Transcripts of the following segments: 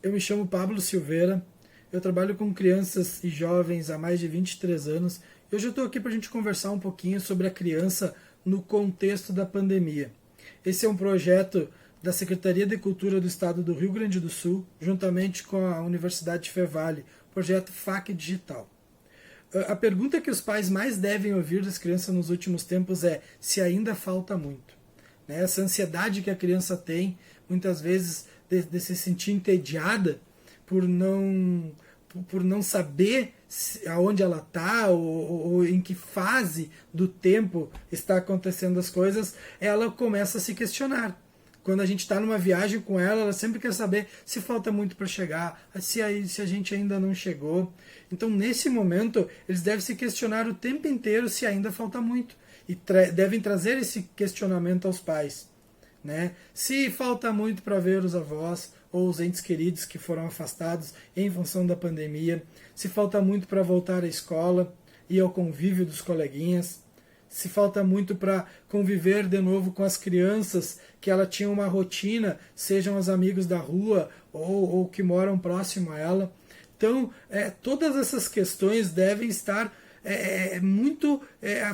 Eu me chamo Pablo Silveira, eu trabalho com crianças e jovens há mais de 23 anos e hoje eu estou aqui para a gente conversar um pouquinho sobre a criança no contexto da pandemia. Esse é um projeto da Secretaria de Cultura do Estado do Rio Grande do Sul, juntamente com a Universidade Fevale, projeto FAC Digital. A pergunta que os pais mais devem ouvir das crianças nos últimos tempos é se ainda falta muito. Essa ansiedade que a criança tem, muitas vezes, de se sentir entediada por não saber aonde ela está ou em que fase do tempo está acontecendo as coisas, ela começa a se questionar. Quando a gente está numa viagem com ela, ela sempre quer saber se falta muito para chegar, se a gente ainda não chegou. Então, nesse momento, eles devem se questionar o tempo inteiro se ainda falta muito. E devem trazer esse questionamento aos pais. Se falta muito para ver os avós ou os entes queridos que foram afastados em função da pandemia, se falta muito para voltar à escola e ao convívio dos coleguinhas, se falta muito para conviver de novo com as crianças que ela tinha uma rotina, sejam os amigos da rua ou que moram próximo a ela. Então, todas essas questões devem estar muito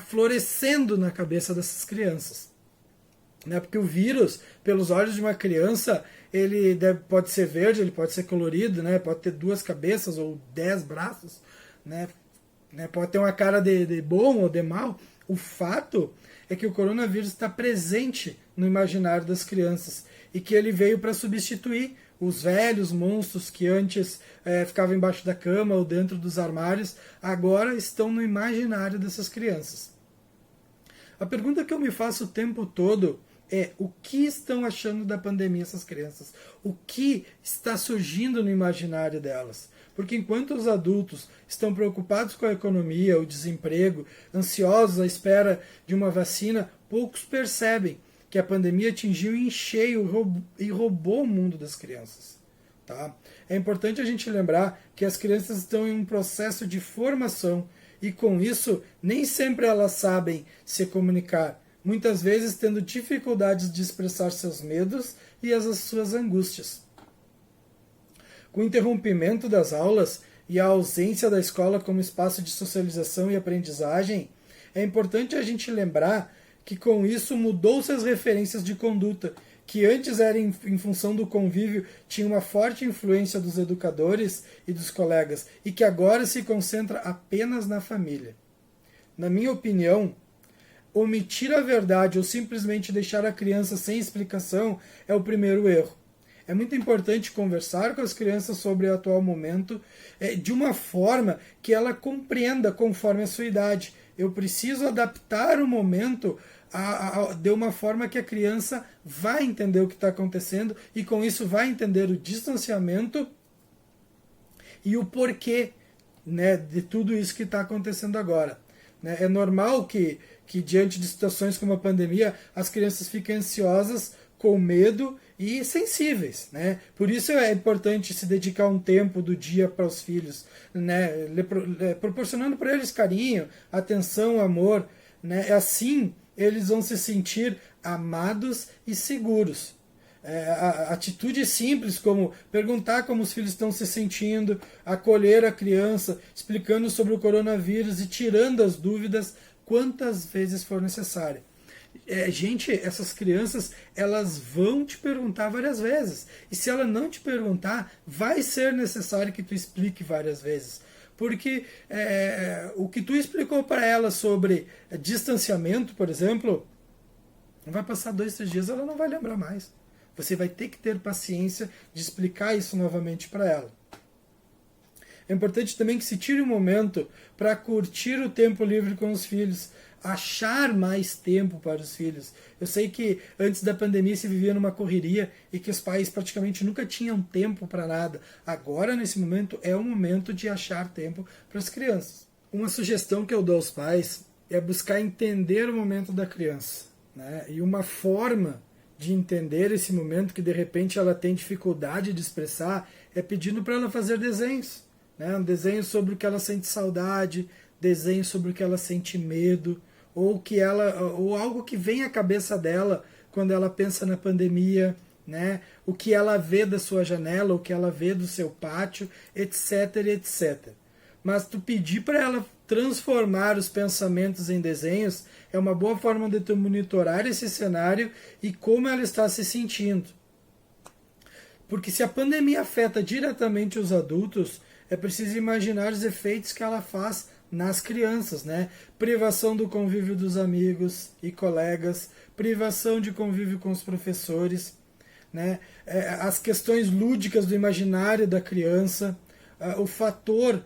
florescendo na cabeça dessas crianças. Porque o vírus, pelos olhos de uma criança, ele pode ser verde, ele pode ser colorido, pode ter 2 cabeças ou 10 braços, pode ter uma cara de bom ou de mal. O fato é que o coronavírus está presente no imaginário das crianças e que ele veio para substituir os velhos monstros que antes ficavam embaixo da cama ou dentro dos armários, agora estão no imaginário dessas crianças. A pergunta que eu me faço o tempo todo é: o que estão achando da pandemia essas crianças? O que está surgindo no imaginário delas? Porque enquanto os adultos estão preocupados com a economia, o desemprego, ansiosos à espera de uma vacina, poucos percebem que a pandemia atingiu em cheio e roubou o mundo das crianças. Tá? É importante a gente lembrar que as crianças estão em um processo de formação e, com isso, nem sempre elas sabem se comunicar, muitas vezes tendo dificuldades de expressar seus medos e as suas angústias. Com o interrompimento das aulas e a ausência da escola como espaço de socialização e aprendizagem, é importante a gente lembrar que com isso mudou-se as referências de conduta, que antes era em função do convívio, tinha uma forte influência dos educadores e dos colegas, e que agora se concentra apenas na família. Na minha opinião, omitir a verdade ou simplesmente deixar a criança sem explicação é o primeiro erro. É muito importante conversar com as crianças sobre o atual momento de uma forma que ela compreenda conforme a sua idade. Eu preciso adaptar o momento de uma forma que a criança vai entender o que está acontecendo e com isso vai entender o distanciamento e o porquê de tudo isso que está acontecendo agora. É normal que diante de situações como a pandemia as crianças fiquem ansiosas, com medo e sensíveis. Por isso é importante se dedicar um tempo do dia para os filhos, proporcionando para eles carinho, atenção, amor. Assim eles vão se sentir amados e seguros. Atitudes simples como perguntar como os filhos estão se sentindo, acolher a criança, explicando sobre o coronavírus e tirando as dúvidas quantas vezes for necessário. Gente, essas crianças, elas vão te perguntar várias vezes. E se ela não te perguntar, vai ser necessário que tu explique várias vezes. Porque o que tu explicou para ela sobre distanciamento, por exemplo, vai passar 2, 3 dias, ela não vai lembrar mais. Você vai ter que ter paciência de explicar isso novamente para ela. É importante também que se tire um momento para curtir o tempo livre com os filhos, achar mais tempo para os filhos. Eu sei que antes da pandemia se vivia numa correria e que os pais praticamente nunca tinham tempo para nada. Agora, nesse momento, é o momento de achar tempo para as crianças. Uma sugestão que eu dou aos pais é buscar entender o momento da criança. E uma forma de entender esse momento que de repente ela tem dificuldade de expressar é pedindo para ela fazer desenhos. Um desenho sobre o que ela sente saudade, desenho sobre o que ela sente medo, ou algo que vem à cabeça dela quando ela pensa na pandemia, né? O que ela vê da sua janela, o que ela vê do seu pátio, etc, etc. Mas tu pedir para ela transformar os pensamentos em desenhos é uma boa forma de tu monitorar esse cenário e como ela está se sentindo. Porque se a pandemia afeta diretamente os adultos, é preciso imaginar os efeitos que ela faz nas crianças, né? Privação do convívio dos amigos e colegas, privação de convívio com os professores, né? As questões lúdicas do imaginário da criança, o fator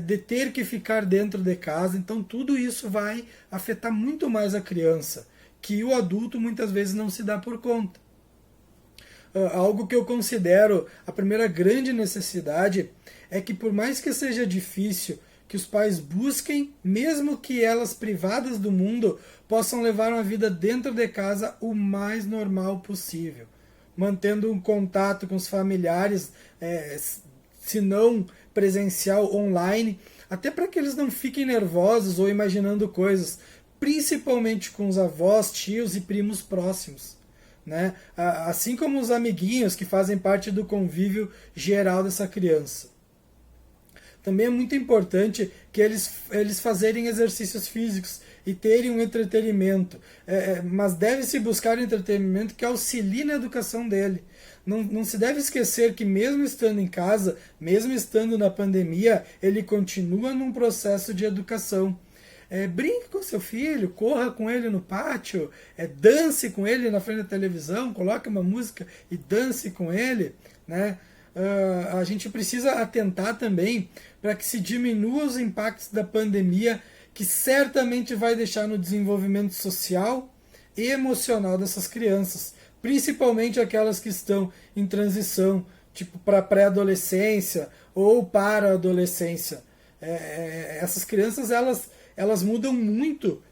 de ter que ficar dentro de casa. Então tudo isso vai afetar muito mais a criança, que o adulto muitas vezes não se dá por conta. Algo que eu considero a primeira grande necessidade é que, por mais que seja difícil, que os pais busquem, mesmo que elas privadas do mundo, possam levar uma vida dentro de casa o mais normal possível, mantendo um contato com os familiares, se não presencial, online, até para que eles não fiquem nervosos ou imaginando coisas, principalmente com os avós, tios e primos próximos, né? Assim como os amiguinhos que fazem parte do convívio geral dessa criança. Também é muito importante que eles fazerem exercícios físicos e terem um entretenimento, mas deve-se buscar um entretenimento que auxilie na educação dele. Não se deve esquecer que mesmo estando em casa, mesmo estando na pandemia, ele continua num processo de educação. Brinque com seu filho, corra com ele no pátio, dance com ele na frente da televisão, coloque uma música e dance com ele, né? A gente precisa atentar também para que se diminua os impactos da pandemia, que certamente vai deixar no desenvolvimento social e emocional dessas crianças, principalmente aquelas que estão em transição, tipo para a pré-adolescência ou para a adolescência. Essas crianças elas mudam muito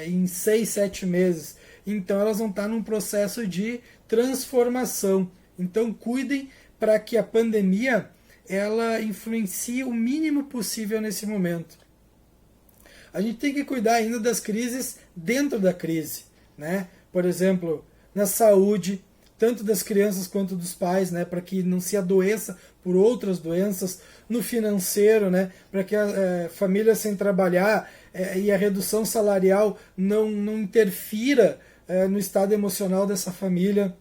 em 6, 7 meses, então elas vão estar num processo de transformação. Então cuidem para que a pandemia ela influencie o mínimo possível nesse momento. A gente tem que cuidar ainda das crises dentro da crise, né? Por exemplo, na saúde, tanto das crianças quanto dos pais, né? Para que não se adoeça por outras doenças, no financeiro, né? Para que a família sem trabalhar e a redução salarial não interfira no estado emocional dessa família.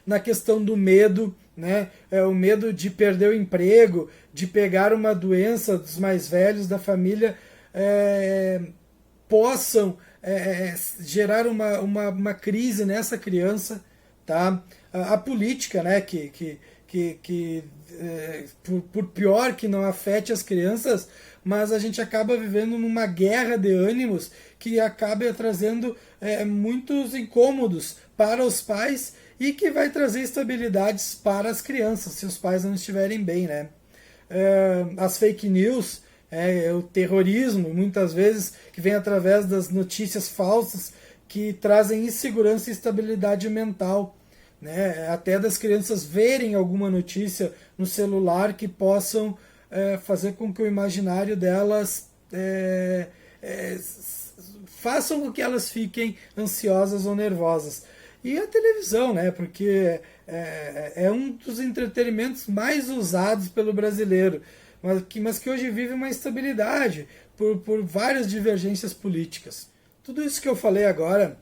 Na questão do medo, né? O medo de perder o emprego, de pegar uma doença dos mais velhos da família, possam gerar uma crise nessa criança, tá? A política, né? Por pior que não afete as crianças, mas a gente acaba vivendo numa guerra de ânimos que acaba trazendo muitos incômodos para os pais e que vai trazer estabilidades para as crianças, se os pais não estiverem bem, né? As fake news, o terrorismo, muitas vezes, que vem através das notícias falsas que trazem insegurança e instabilidade mental, né? Até das crianças verem alguma notícia no celular que possam fazer com que o imaginário delas façam com que elas fiquem ansiosas ou nervosas. E a televisão, né? Porque é um dos entretenimentos mais usados pelo brasileiro, mas que hoje vive uma instabilidade por várias divergências políticas. Tudo isso que eu falei agora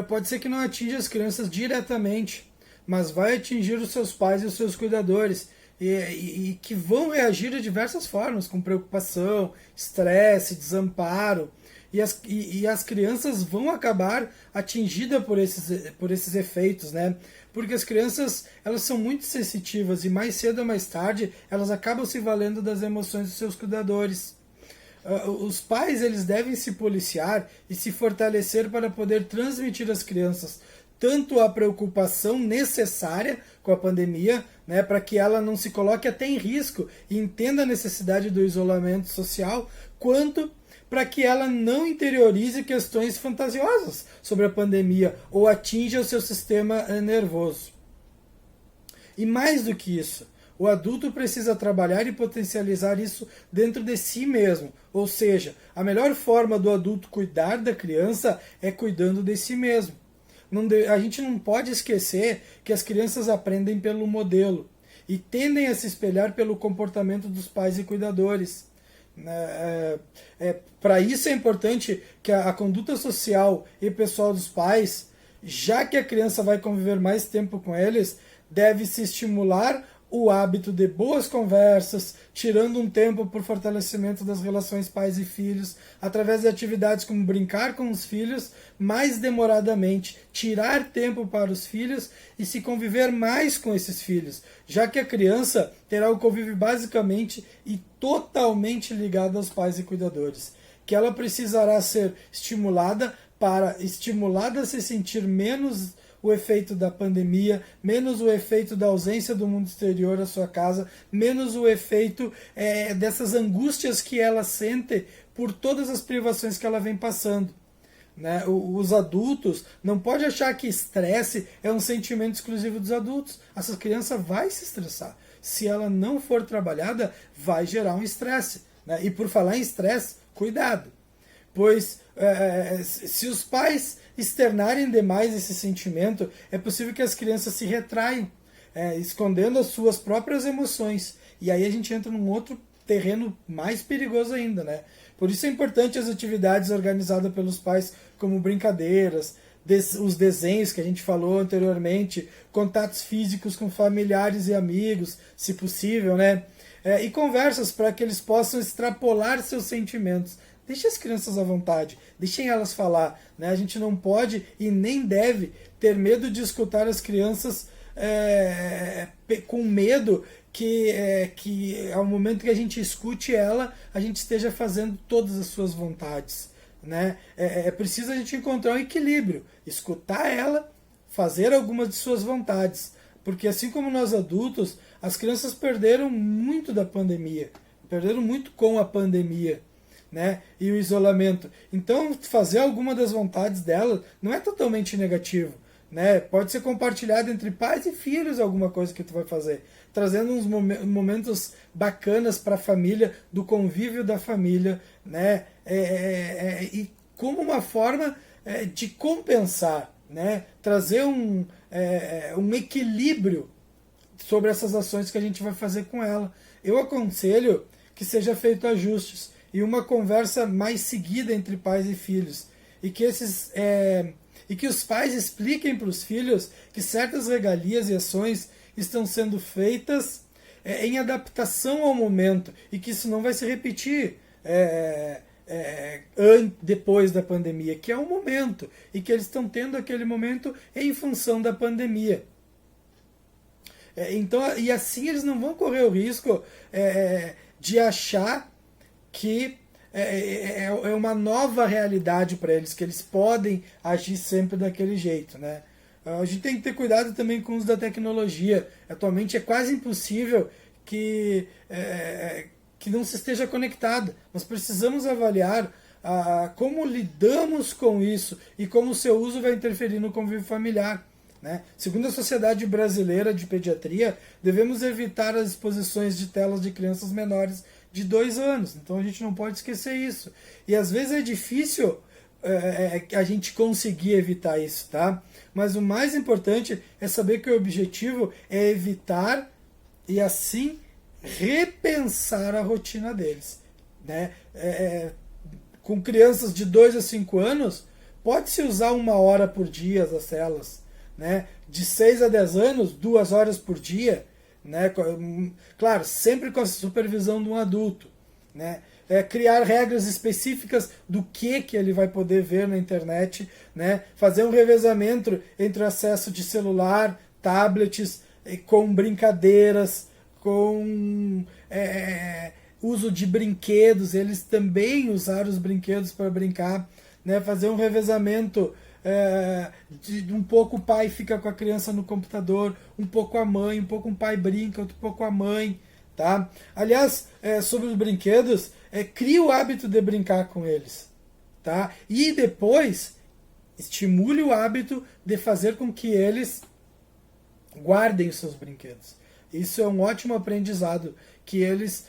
pode ser que não atinja as crianças diretamente, mas vai atingir os seus pais e os seus cuidadores, e que vão reagir de diversas formas, com preocupação, estresse, desamparo. E as crianças vão acabar atingidas por esses efeitos, né? Porque as crianças elas são muito sensitivas e mais cedo ou mais tarde elas acabam se valendo das emoções dos seus cuidadores. Os pais eles devem se policiar e se fortalecer para poder transmitir às crianças tanto a preocupação necessária com a pandemia, né, para que ela não se coloque até em risco e entenda a necessidade do isolamento social, quanto para que ela não interiorize questões fantasiosas sobre a pandemia ou atinja o seu sistema nervoso. E mais do que isso, o adulto precisa trabalhar e potencializar isso dentro de si mesmo. Ou seja, a melhor forma do adulto cuidar da criança é cuidando de si mesmo. A gente não pode esquecer que as crianças aprendem pelo modelo e tendem a se espelhar pelo comportamento dos pais e cuidadores. Para isso é importante que a conduta social e pessoal dos pais, já que a criança vai conviver mais tempo com eles, deve se estimular o hábito de boas conversas, tirando um tempo para o fortalecimento das relações pais e filhos, através de atividades como brincar com os filhos mais demoradamente, tirar tempo para os filhos e se conviver mais com esses filhos, já que a criança terá o convívio basicamente e totalmente ligado aos pais e cuidadores, que ela precisará ser estimulada a se sentir menos o efeito da pandemia, menos o efeito da ausência do mundo exterior à sua casa, menos o efeito dessas angústias que ela sente por todas as privações que ela vem passando. Né? Os adultos não pode achar que estresse é um sentimento exclusivo dos adultos. Essa criança vai se estressar. Se ela não for trabalhada, vai gerar um estresse. Né? E por falar em estresse, cuidado. Pois se os pais externarem demais esse sentimento, é possível que as crianças se retraiam, escondendo as suas próprias emoções. E aí a gente entra num outro terreno mais perigoso ainda, né? Por isso é importante as atividades organizadas pelos pais, como brincadeiras, os desenhos que a gente falou anteriormente, contatos físicos com familiares e amigos, se possível, né? E conversas para que eles possam extrapolar seus sentimentos. Deixe as crianças à vontade, deixem elas falar. Né? A gente não pode e nem deve ter medo de escutar as crianças com medo que ao momento que a gente escute ela, a gente esteja fazendo todas as suas vontades. Né? É preciso a gente encontrar um equilíbrio, escutar ela, fazer algumas de suas vontades. Porque assim como nós adultos, as crianças perderam muito da pandemia, perderam muito com a pandemia. Né? E o isolamento. Então, fazer alguma das vontades dela não é totalmente negativo. Né? Pode ser compartilhado entre pais e filhos alguma coisa que tu vai fazer, trazendo uns momentos bacanas para a família, do convívio da família, né? E como uma forma de compensar, né? Trazer um equilíbrio sobre essas ações que a gente vai fazer com ela. Eu aconselho que seja feito ajustes e uma conversa mais seguida entre pais e filhos. E que os pais expliquem para os filhos que certas regalias e ações estão sendo feitas em adaptação ao momento e que isso não vai se repetir depois da pandemia, que é um momento, e que eles estão tendo aquele momento em função da pandemia. Então, e assim eles não vão correr o risco de achar que é uma nova realidade para eles, que eles podem agir sempre daquele jeito. Né? A gente tem que ter cuidado também com o uso da tecnologia. Atualmente é quase impossível que não se esteja conectado. Nós precisamos avaliar como lidamos com isso e como o seu uso vai interferir no convívio familiar. Né? Segundo a Sociedade Brasileira de Pediatria, devemos evitar as exposições de telas de crianças menores de 2 anos. Então a gente não pode esquecer isso. E às vezes é difícil a gente conseguir evitar isso, tá? Mas o mais importante é saber que o objetivo é evitar e assim repensar a rotina deles. Né? Com crianças de 2 a 5 anos, pode-se usar 1 hora por dia as telas. Né? De 6 a 10 anos, 2 horas por dia. Né? Claro, sempre com a supervisão de um adulto. Né? Criar regras específicas do que ele vai poder ver na internet. Né? Fazer um revezamento entre o acesso de celular, tablets, com brincadeiras, com uso de brinquedos, eles também usar os brinquedos para brincar. Né? Fazer um revezamento de um pouco o pai fica com a criança no computador, um pouco a mãe, um pouco o pai brinca, outro pouco a mãe. Tá? Aliás, sobre os brinquedos, crie o hábito de brincar com eles. Tá? E depois, estimule o hábito de fazer com que eles guardem os seus brinquedos. Isso é um ótimo aprendizado, que eles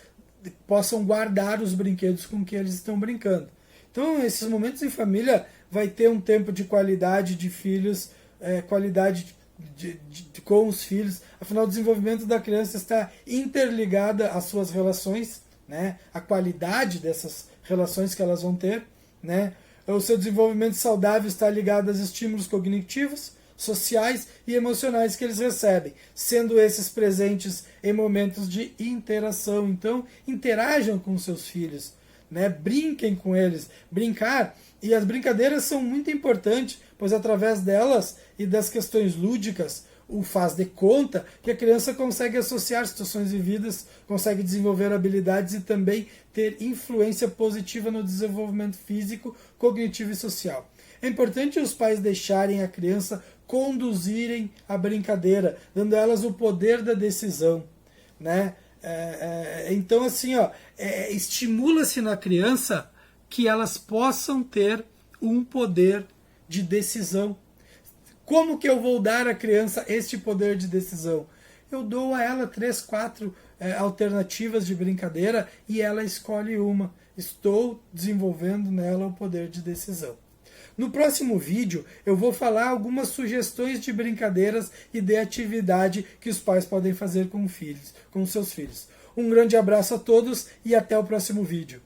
possam guardar os brinquedos com que eles estão brincando. Então, esses momentos em família vai ter um tempo de qualidade de filhos qualidade com os filhos. Afinal, o desenvolvimento da criança está interligada às suas relações, né? A qualidade dessas relações que elas vão ter, né? O seu desenvolvimento saudável está ligado aos estímulos cognitivos, sociais e emocionais que eles recebem, sendo esses presentes em momentos de interação. Então, interajam com seus filhos, né? Brinquem com eles. Brincar, e as brincadeiras são muito importantes, pois através delas e das questões lúdicas, o faz de conta que a criança consegue associar situações vividas, consegue desenvolver habilidades e também ter influência positiva no desenvolvimento físico, cognitivo e social. É importante os pais deixarem a criança conduzirem a brincadeira, dando a elas o poder da decisão, né? Então, assim, estimula-se na criança que elas possam ter um poder de decisão. Como que eu vou dar à criança este poder de decisão? Eu dou a ela 3, 4 alternativas de brincadeira e ela escolhe uma. Estou desenvolvendo nela o poder de decisão. No próximo vídeo eu vou falar algumas sugestões de brincadeiras e de atividade que os pais podem fazer com seus filhos. Um grande abraço a todos e até o próximo vídeo.